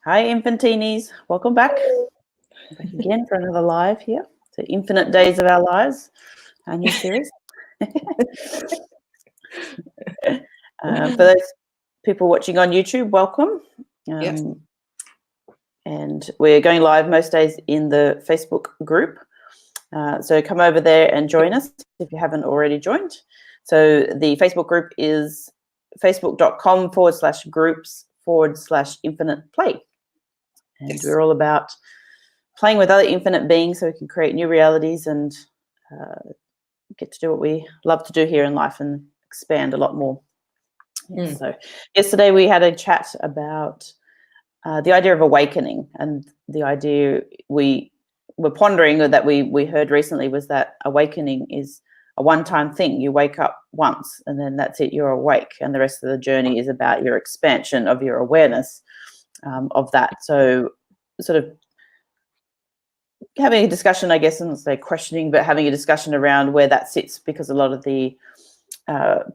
Hi, Infantinis. Welcome back. Back again for another live here. So Infinite Days of Our Lives, our new series. For those people watching on YouTube, welcome. Yes. And we're going live most days in the Facebook group. So come over there and join us if you haven't already joined. So the Facebook group is facebook.com/groups/infinite play. And Yes. we're all about playing with other infinite beings so we can create new realities and get to do what we love to do here in life and expand a lot more. Yes, so yesterday we had a chat about the idea of awakening, and the idea we were pondering that we heard recently was that awakening is a one-time thing. You wake up once and then that's it, you're awake, and the rest of the journey is about your expansion of your awareness of that. So sort of having a discussion, I guess, and not say questioning, but having a discussion around where that sits, because a lot of the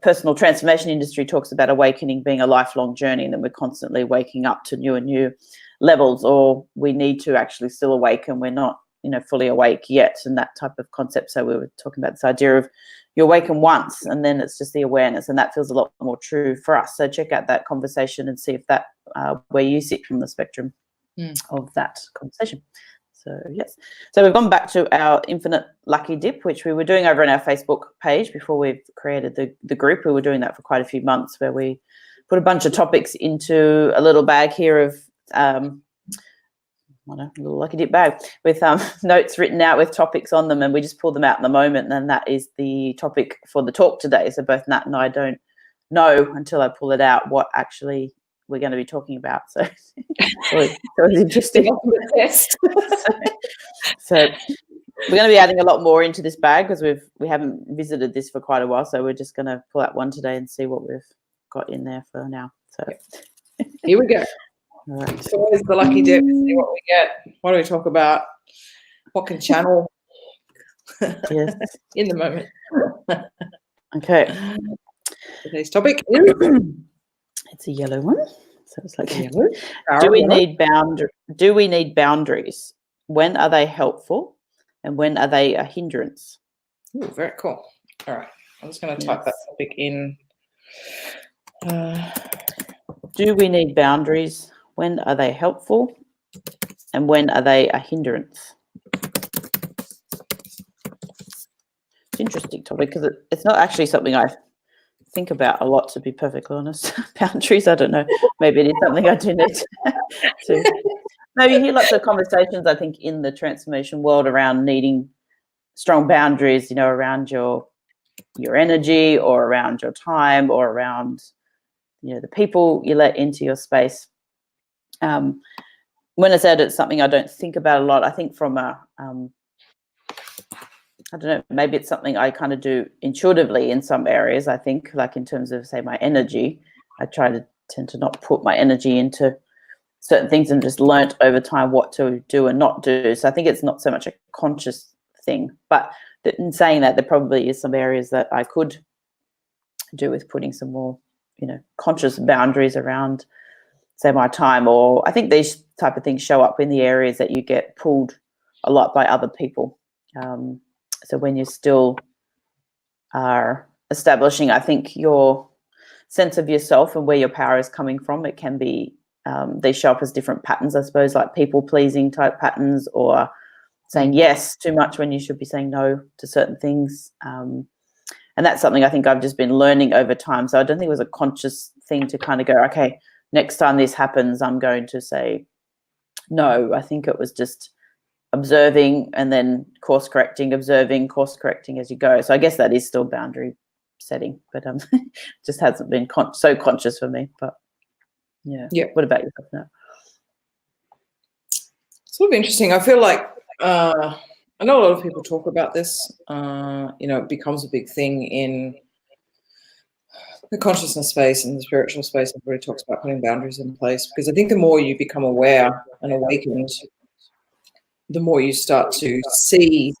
personal transformation industry talks about awakening being a lifelong journey, and then we're constantly waking up to new and new levels, or we need to actually still awaken. We're not, fully awake yet, and that type of concept. So we were talking about this idea of you awaken once and then it's just the awareness, and that feels a lot more true for us. So check out that conversation and see if that where you sit from the spectrum of that conversation. So yes, so we've gone back to our infinite lucky dip, which we were doing over on our Facebook page before we've created the group. We were doing that for quite a few months, where we put a bunch of topics into a little bag here of a little lucky dip bag with notes written out with topics on them, and we just pull them out in the moment, and that is the topic for the talk today. So both Nat and I don't know until I pull it out what actually we're going to be talking about. So it was interesting. So we're going to be adding a lot more into this bag because we haven't visited this for quite a while. So we're just going to pull out one today and see what we've got in there for now. So here we go. All right. So where's the lucky dip? See what we get. What do we talk about? What can channel? Yes. In the moment. Okay. Today's topic. It's a yellow one. So it's like yellow. Do we need boundaries? When are they helpful? And when are they a hindrance? Ooh, very cool. All right. I'm just going to type that topic in. Do we need boundaries? When are they helpful? And when are they a hindrance? It's an interesting topic because it's not actually something I think about a lot, to be perfectly honest. Boundaries, I don't know. Maybe it is something I do need to. No, you hear lots of conversations, I think, in the transformation world around needing strong boundaries, around your energy, or around your time, or around, the people you let into your space. When I said it's something I don't think about a lot, I think from a I don't know, maybe it's something I kind of do intuitively in some areas. I think, like in terms of, say, my energy, I tend to not put my energy into certain things, and just learnt over time what to do and not do. So I think it's not so much a conscious thing, but in saying that, there probably is some areas that I could do with putting some more, conscious boundaries around, say, my time. Or I think these type of things show up in the areas that you get pulled a lot by other people. So when you still are establishing, I think, your sense of yourself and where your power is coming from, it can be, they show up as different patterns, I suppose, like people-pleasing type patterns, or saying yes too much when you should be saying no to certain things. And that's something I think I've just been learning over time. So I don't think it was a conscious thing to kind of go, okay, next time this happens, I'm going to say no. I think it was just observing and then course correcting, observing, course correcting as you go. So I guess that is still boundary setting, but just hasn't been so conscious for me. But yeah. What about yourself now? Sort of interesting. I feel like I know a lot of people talk about this. It becomes a big thing in the consciousness space and the spiritual space. Everybody talks about putting boundaries in place, because I think the more you become aware and awakened, the more you start to see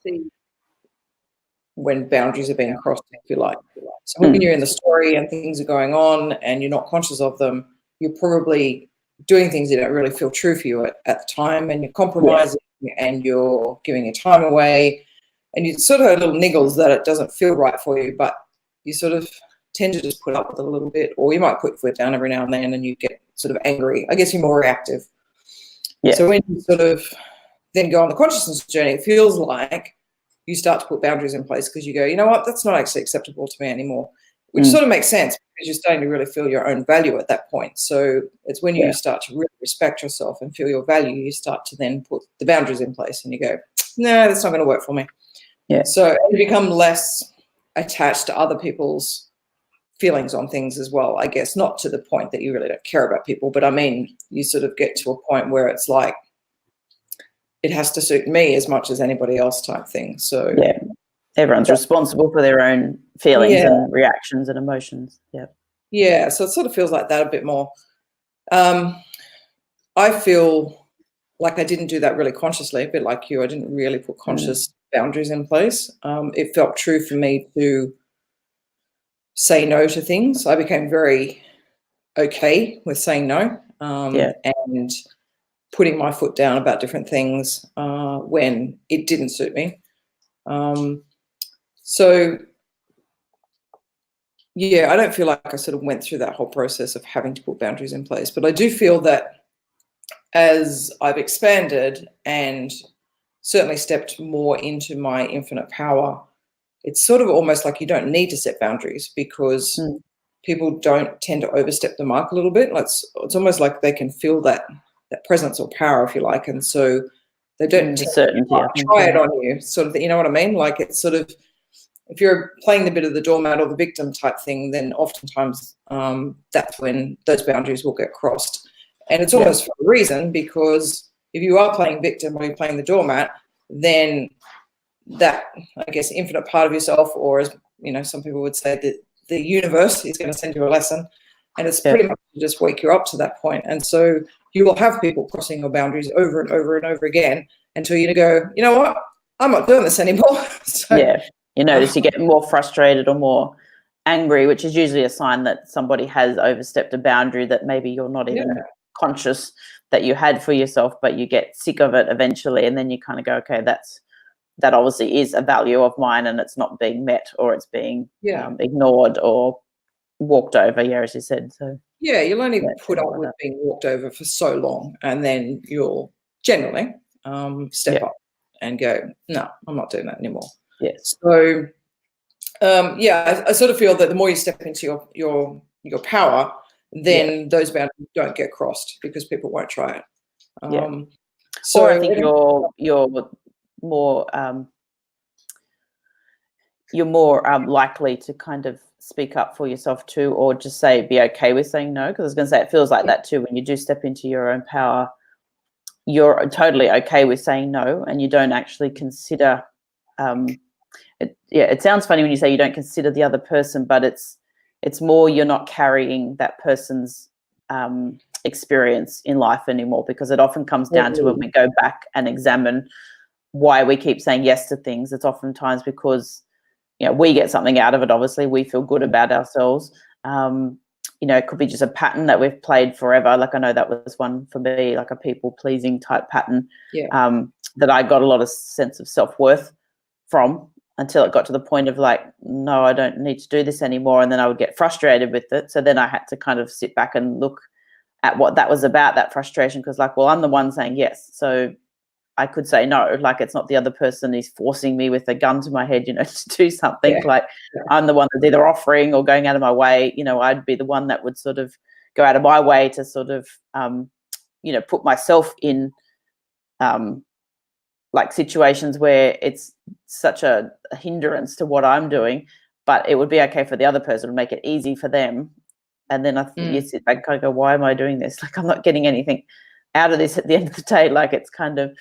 when boundaries are being crossed, if you like. So when you're in the story and things are going on and you're not conscious of them, you're probably doing things that don't really feel true for you at the time, and you're compromising and you're giving your time away, and you sort of have little niggles that it doesn't feel right for you, but you sort of tend to just put up with it a little bit, or you might put your foot down every now and then and you get sort of angry. I guess you're more reactive. Yeah. So when you sort of then go on the consciousness journey, it feels like you start to put boundaries in place because you go, you know what, that's not actually acceptable to me anymore, which sort of makes sense because you're starting to really feel your own value at that point. So it's when you start to really respect yourself and feel your value, you start to then put the boundaries in place and you go, no, that's not going to work for me. Yeah. So you become less attached to other people's feelings on things as well, I guess, not to the point that you really don't care about people, but I mean, you sort of get to a point where it's like, it has to suit me as much as anybody else type thing. So yeah, everyone's responsible for their own feelings and reactions and emotions. Yeah. Yeah. So it sort of feels like that a bit more. I feel like I didn't do that really consciously, a bit like you. I didn't really put conscious boundaries in place. It felt true for me to say no to things. I became very okay with saying no and putting my foot down about different things when it didn't suit me. So, yeah, I don't feel like I sort of went through that whole process of having to put boundaries in place, but I do feel that as I've expanded and certainly stepped more into my infinite power, it's sort of almost like you don't need to set boundaries because people don't tend to overstep the mark a little bit. It's almost like they can feel that presence or power, if you like, and so they don't try it on you, sort of, you know what I mean? Like, it's sort of, if you're playing the bit of the doormat or the victim type thing, then oftentimes that's when those boundaries will get crossed. And it's almost for a reason, because if you are playing victim or you're playing the doormat, then that, I guess, infinite part of yourself, or as you know, some people would say, that the universe is going to send you a lesson, and it's pretty much to just wake you up to that point. And so you will have people crossing your boundaries over and over and over again until you go, you know what, I'm not doing this anymore. So, you notice you get more frustrated or more angry, which is usually a sign that somebody has overstepped a boundary that maybe you're not even conscious that you had for yourself, but you get sick of it eventually, and then you kind of go, okay, that obviously is a value of mine, and it's not being met, or it's being ignored or walked over, as you said. So you'll only put up with being walked over for so long, and then you'll generally step up and go, no, I'm not doing that anymore. So I sort of feel that the more you step into your power, then those boundaries don't get crossed because people won't try it. So I think you're more likely to kind of speak up for yourself too, or just say, be okay with saying no. Because I was going to say, it feels like that too. When you do step into your own power, you're totally okay with saying no, and you don't actually consider it sounds funny when you say you don't consider the other person, but it's more you're not carrying that person's experience in life anymore, because it often comes down to, when we go back and examine why we keep saying yes to things, it's oftentimes because we get something out of it. Obviously, we feel good about ourselves. It could be just a pattern that we've played forever. Like, I know that was one for me, like a people-pleasing type pattern that I got a lot of sense of self-worth from, until it got to the point of like, no, I don't need to do this anymore. And then I would get frustrated with it. So then I had to kind of sit back and look at what that was about, that frustration, because like, well, I'm the one saying yes. So I could say no. Like, it's not the other person who's forcing me with a gun to my head, to do something. I'm the one that's either offering or going out of my way. I'd be the one that would sort of go out of my way to sort of, put myself in like situations where it's such a hindrance to what I'm doing, but it would be okay for the other person to make it easy for them. And then you sit back and kind of go, why am I doing this? Like, I'm not getting anything out of this at the end of the day. Like, it's kind of,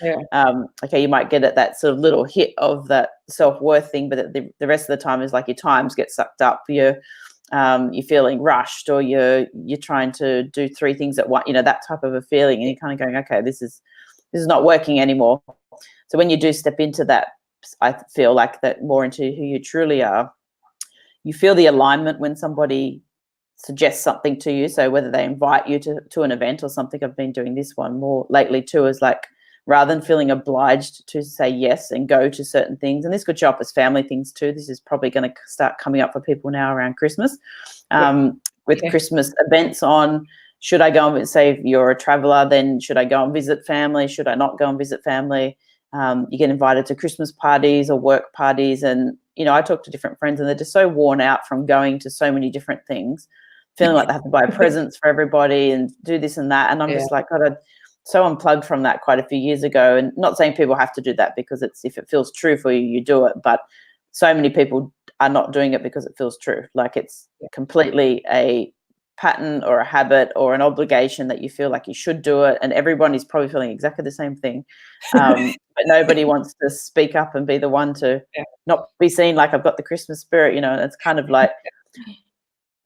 okay, you might get at that sort of little hit of that self-worth thing, but the rest of the time is like your times get sucked up. You're feeling rushed, or you're trying to do three things at once, that type of a feeling. And you're kind of going, okay, this is not working anymore. So when you do step into that, I feel like that more into who you truly are, you feel the alignment when somebody suggest something to you. So whether they invite you to an event or something, I've been doing this one more lately too, is like, rather than feeling obliged to say yes and go to certain things, and this could show up as family things too. This is probably going to start coming up for people now around Christmas, with Christmas events on. Should I go and say, if you're a traveler, then should I go and visit family? Should I not go and visit family? You get invited to Christmas parties or work parties, and I talk to different friends, and they're just so worn out from going to so many different things, feeling like they have to buy presents for everybody and do this and that. And I'm just like, God, I'm so unplugged from that quite a few years ago. And not saying people have to do that, because if it feels true for you, you do it. But so many people are not doing it because it feels true. Like it's completely a pattern or a habit or an obligation that you feel like you should do it. And everyone is probably feeling exactly the same thing. But nobody wants to speak up and be the one to not be seen like I've got the Christmas spirit, and it's kind of like,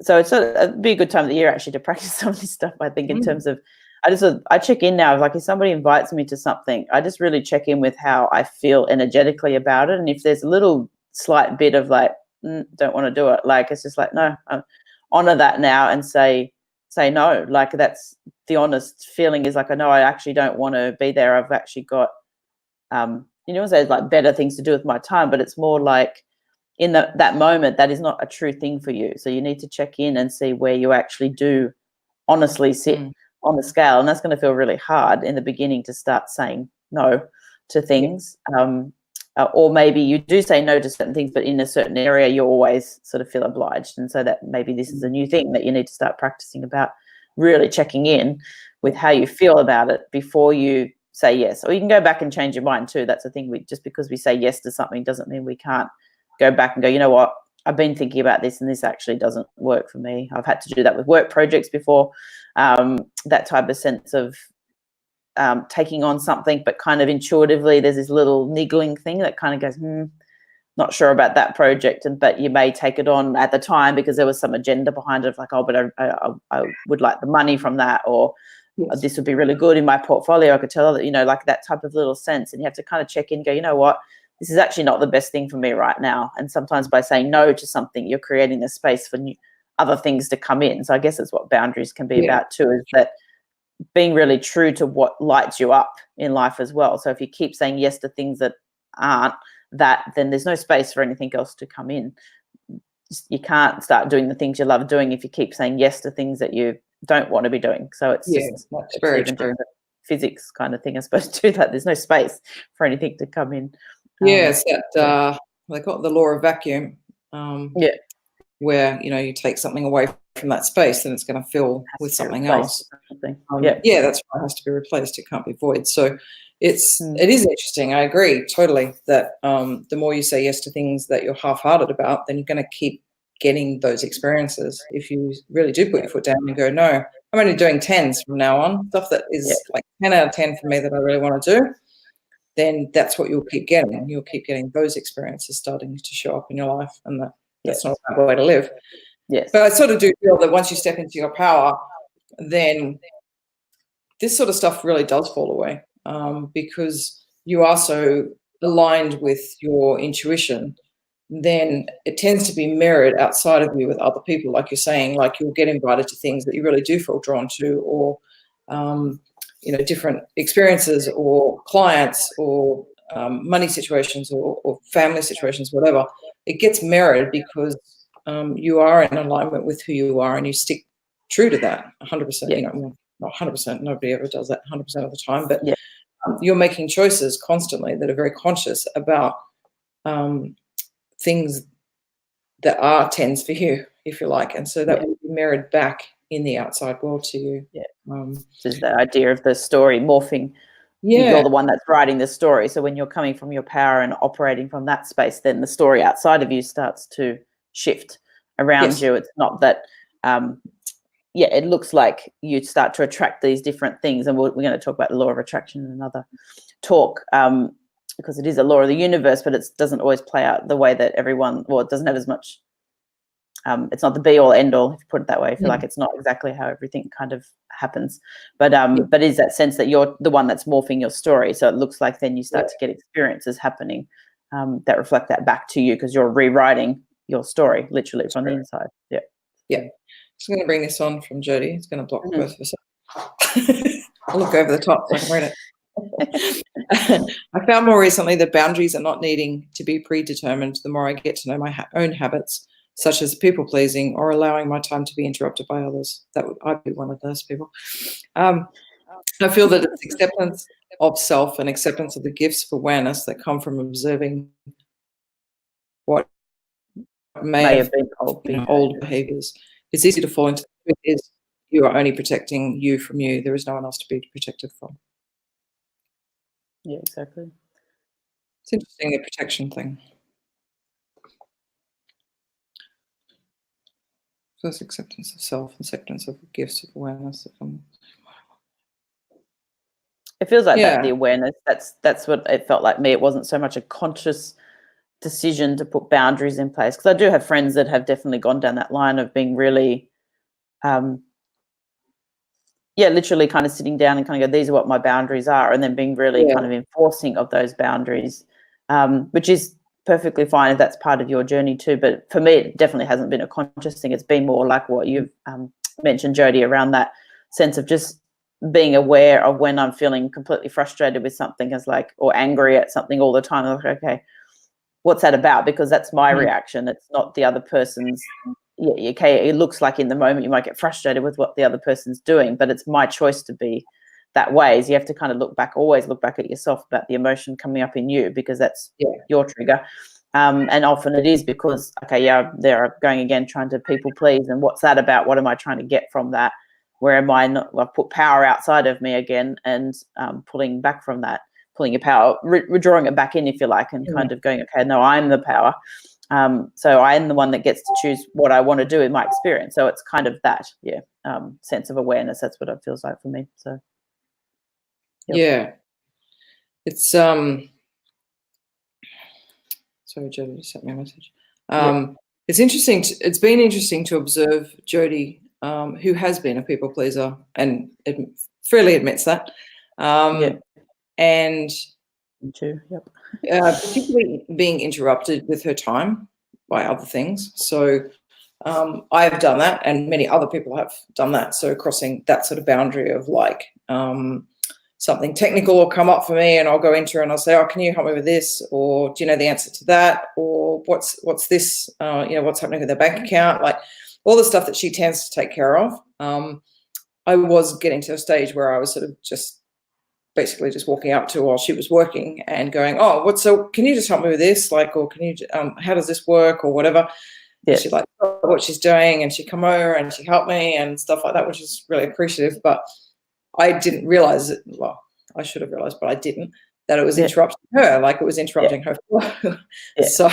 so it's a be a good time of the year actually to practice some of this stuff, I think, in terms of, I check in now, like if somebody invites me to something, I just really check in with how I feel energetically about it. And if there's a little slight bit of like, don't want to do it, like, it's just like, no, honor that now and say no. Like that's the honest feeling, is like, I know I actually don't want to be there. I've actually got, there's like better things to do with my time, but it's more like in that moment, that is not a true thing for you. So you need to check in and see where you actually do honestly sit on the scale. And that's going to feel really hard in the beginning to start saying no to things. Or maybe you do say no to certain things, but in a certain area you always sort of feel obliged. And so that maybe this is a new thing that you need to start practicing, about really checking in with how you feel about it before you say yes. Or you can go back and change your mind too. That's the thing. Just because we say yes to something doesn't mean we can't go back and go, you know what, I've been thinking about this and this actually doesn't work for me. I've had to do that with work projects before. That type of sense of taking on something, but kind of intuitively there's this little niggling thing that kind of goes, not sure about that project, but you may take it on at the time because there was some agenda behind it, like, oh, but I would like the money from that, or this would be really good in my portfolio. I could tell that, like that type of little sense. And you have to kind of check in and go, you know what, this is actually not the best thing for me right now. And sometimes by saying no to something, you're creating the space for other things to come in. So I guess it's what boundaries can be about too, is that being really true to what lights you up in life as well. So if you keep saying yes to things that aren't that, then there's no space for anything else to come in. You can't start doing the things you love doing if you keep saying yes to things that you don't want to be doing. So it's just very true. Physics kind of thing, I suppose, too, that there's no space for anything to come in. It's that they call it the law of vacuum. Where you take something away from that space, and it's going to fill with something else. That's right. It has to be replaced. It can't be void. So it is interesting. I agree totally that the more you say yes to things that you're half-hearted about, then you're going to keep getting those experiences. If you really do put your foot down and go, no, I'm only doing 10s from now on, stuff that is like 10 out of 10 for me that I really want to do, then that's what you'll keep getting. You'll keep getting those experiences starting to show up in your life, and that's not a bad way to live. But I sort of do feel that once you step into your power, then this sort of stuff really does fall away, because you are so aligned with your intuition. Then it tends to be mirrored outside of you with other people, like you're saying, like you'll get invited to things that you really do feel drawn to, or different experiences or clients or money situations or family situations, whatever. It gets mirrored because you are in alignment with who you are, and you stick true to that 100%. Not 100%. Nobody ever does that 100% of the time, but you're making choices constantly that are very conscious about things that are 10s for you, if you like, and so that will be mirrored back in the outside world to you. This is the idea of the story morphing. You're the one that's writing the story. So when you're coming from your power and operating from that space, then the story outside of you starts to shift around you. It's not that, it looks like you start to attract these different things. And we're going to talk about the law of attraction in another talk, because it is a law of the universe, but it doesn't always play out the way that everyone, it doesn't have as much, it's not the be all end all, if you put it that way. I feel like it's not exactly how everything kind of happens, but it is that sense that you're the one that's morphing your story. So it looks like then you start to get experiences happening that reflect that back to you, because you're rewriting your story literally from the inside. Just going to bring this on from Jody. It's going to block Mhm. both of us. I'll look over the top so I can read it. I found more recently that boundaries are not needing to be predetermined the more I get to know my own habits, such as people pleasing or allowing my time to be interrupted by others. I'd be one of those people. I feel that it's acceptance of self and acceptance of the gifts of awareness that come from observing what may have been old behaviors. It's easy to fall into the truth is you are only protecting you from you. There is no one else to be protected from. Yeah, exactly. It's interesting, the protection thing. First, acceptance of self, acceptance of the gifts of awareness that come. It feels like that, the awareness, that's what it felt like me. It wasn't so much a conscious decision to put boundaries in place, because I do have friends that have definitely gone down that line of being really literally kind of sitting down and kind of go, these are what my boundaries are, and then being really kind of enforcing of those boundaries, which is perfectly fine if that's part of your journey too. But for me, it definitely hasn't been a conscious thing. It's been more like what you've mentioned, Jody, around that sense of just being aware of when I'm feeling completely frustrated with something, as like, or angry at something all the time. I'm like, okay, what's that about? Because that's my reaction. It's not the other person's. Yeah, okay, it looks like in the moment you might get frustrated with what the other person's doing, but it's my choice to be that way. So you have to kind of always look back at yourself about the emotion coming up in you, because that's your trigger. And often it is because, okay, they're going again, trying to people please. And what's that about? What am I trying to get from that? Where am I not? I've put power outside of me again, and pulling back from that, pulling your power, withdrawing it back in, if you like, and kind of going, okay, no, I'm the power. So I'm the one that gets to choose what I want to do in my experience. So it's kind of that, sense of awareness. That's what it feels like for me. So, it's sorry, Jody just sent me a message. It's interesting. It's been interesting to observe Jody, who has been a people pleaser and freely admits that. And me too. Particularly being interrupted with her time by other things. So I've done that, and many other people have done that. So crossing that sort of boundary of like something technical will come up for me, and I'll go into her and I'll say, "Oh, can you help me with this?" Or, "Do you know the answer to that?" Or what's this? What's happening with their bank account? Like all the stuff that she tends to take care of. I was getting to a stage where I was sort of basically just walking up to her while she was working and going, "Oh, so can you just help me with this? Like, or can you, how does this work?" or whatever. She'd like what she's doing, and she'd come over and she'd help me and stuff like that, which is really appreciative. But I didn't realize it. Well, I should have realized, but I didn't, that it was interrupting her, like it was interrupting her flow. So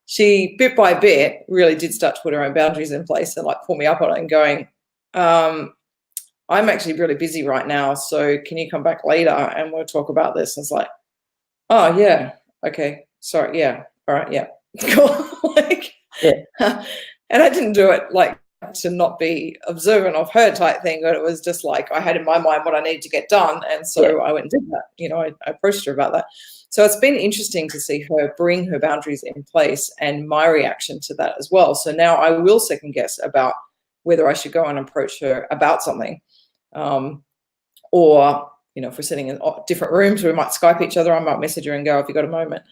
she, bit by bit, really did start to put her own boundaries in place and like pull me up on it and going, "I'm actually really busy right now, so can you come back later and we'll talk about this?" And it's like, "Oh yeah, okay, sorry, yeah, all right, yeah, cool." And I didn't do it like to not be observant of her type thing, but it was just like I had in my mind what I needed to get done, and so I went and did that. I approached her about that. So it's been interesting to see her bring her boundaries in place and my reaction to that as well. So now I will second guess about whether I should go and approach her about something. Or, if we're sitting in different rooms, we might Skype each other. I might message her and go, "Have you got a moment?"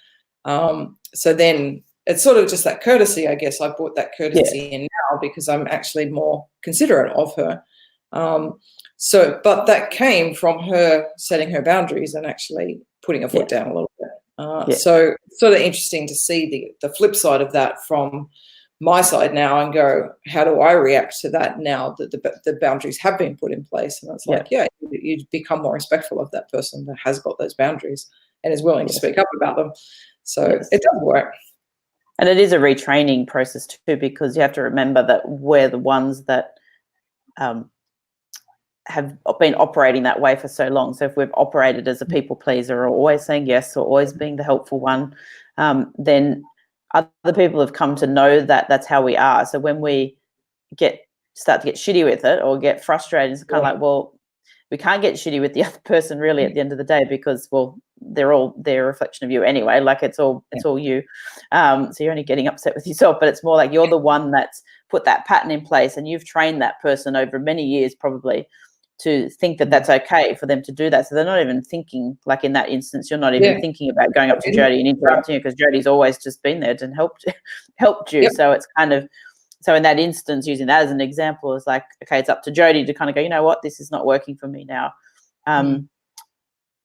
So then it's sort of just that courtesy, I guess. I brought that courtesy in now because I'm actually more considerate of her. But that came from her setting her boundaries and actually putting her foot down a little bit. So it's sort of interesting to see the flip side of that from my side now and go, how do I react to that now that the boundaries have been put in place? And it's like, you become more respectful of that person that has got those boundaries and is willing to speak up about them. So it does work. And it is a retraining process too, because you have to remember that we're the ones that have been operating that way for so long. So if we've operated as a people pleaser or always saying yes or always being the helpful one, then other people have come to know that that's how we are. So when we start to get shitty with it or get frustrated, it's kind of like, well, we can't get shitty with the other person really at the end of the day, because, well, they're a reflection of you anyway. Like it's all you. So you're only getting upset with yourself, but it's more like you're the one that's put that pattern in place, and you've trained that person over many years probably to think that that's okay for them to do that. So they're not even thinking, like in that instance, you're not even thinking about going up to Jody and interrupting you, because Jody's always just been there and helped you. So it's kind of, so in that instance, using that as an example, is like, okay, it's up to Jody to kind of go, you know what, this is not working for me now.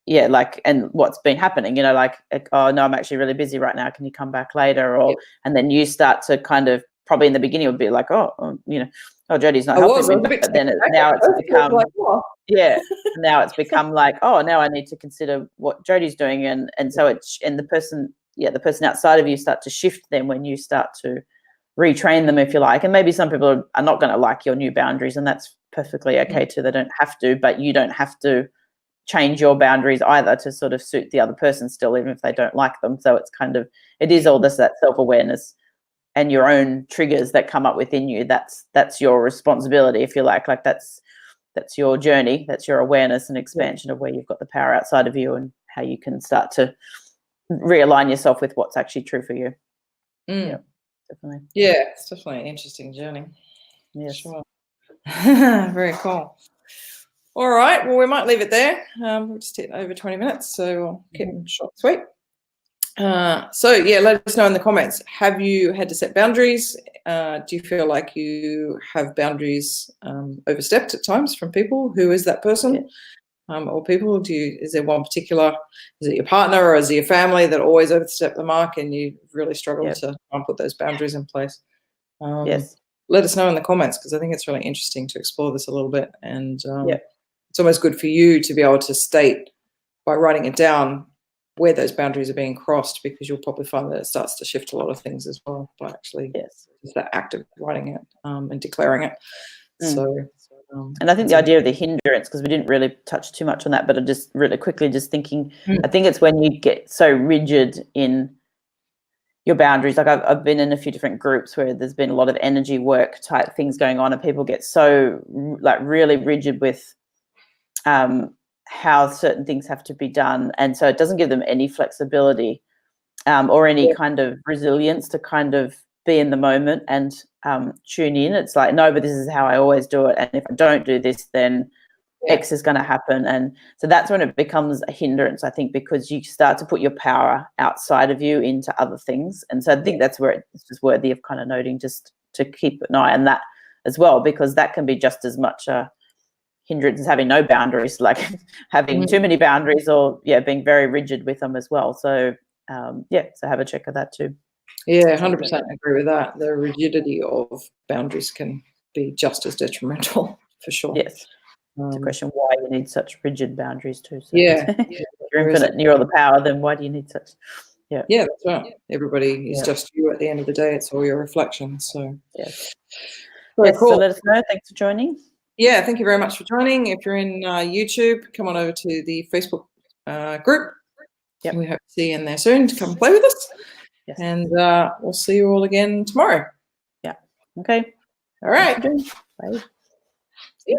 Yeah, like, and what's been happening, you know, like, oh no, I'm actually really busy right now, can you come back later? Or and then you start to kind of, probably in the beginning would be like, oh, you know, oh, Jody's not helping me, but then now it's become now it's become like, oh, now I need to consider what Jody's doing, and so it's, and the person outside of you start to shift them when you start to retrain them, if you like. And maybe some people are not going to like your new boundaries, and that's perfectly okay too. They don't have to, but you don't have to change your boundaries either to sort of suit the other person still, even if they don't like them. So it's kind of, it is all this, that self-awareness and your own triggers that come up within you. That's your responsibility, if you like that's your journey. That's your awareness and expansion of where you've got the power outside of you, and how you can start to realign yourself with what's actually true for you. Yeah, definitely. Yeah, it's definitely an interesting journey. Yes. Sure. Very cool. All right, well, we might leave it there. We'll just hit over 20 minutes, so we'll keep them short and sweet. So yeah, let us know in the comments. Have you had to set boundaries? Do you feel like you have boundaries overstepped at times from people? Who is that person? Or people? Is there one particular? Is it your partner, or is it your family that always overstep the mark, and you really struggle to put those boundaries in place? Yes. Let us know in the comments, because I think it's really interesting to explore this a little bit, and it's almost good for you to be able to state by writing it down where those boundaries are being crossed, because you'll probably find that it starts to shift a lot of things as well by actually just that act of writing it and declaring it. So, and I think the idea of the hindrance, because we didn't really touch too much on that, but I'm just really quickly just thinking, I think it's when you get so rigid in your boundaries. Like I've been in a few different groups where there's been a lot of energy work type things going on, and people get so like really rigid with how certain things have to be done, and so it doesn't give them any flexibility or any kind of resilience to kind of be in the moment and tune in. It's like, no, but this is how I always do it, and if I don't do this, then X is going to happen. And so that's when it becomes a hindrance, I think, because you start to put your power outside of you into other things. And so I think that's where it's just worthy of kind of noting, just to keep an eye on that as well, because that can be just as much a hindrance as having no boundaries, like having too many boundaries, or being very rigid with them as well. So so have a check of that too. Yeah, 100% agree with that. The rigidity of boundaries can be just as detrimental, for sure. Yes. It's a question why you need such rigid boundaries too. So if you're infinite and you're all the power, then why do you need such? Yeah, that's right. Everybody is just you at the end of the day. It's all your reflection. So cool. So let us know. Thanks for joining. Yeah, thank you very much for joining. If you're in YouTube, come on over to the Facebook group. We hope to see you in there soon to come and play with us. Yes. And we'll see you all again tomorrow. Yeah. Okay. All right. Bye. See ya.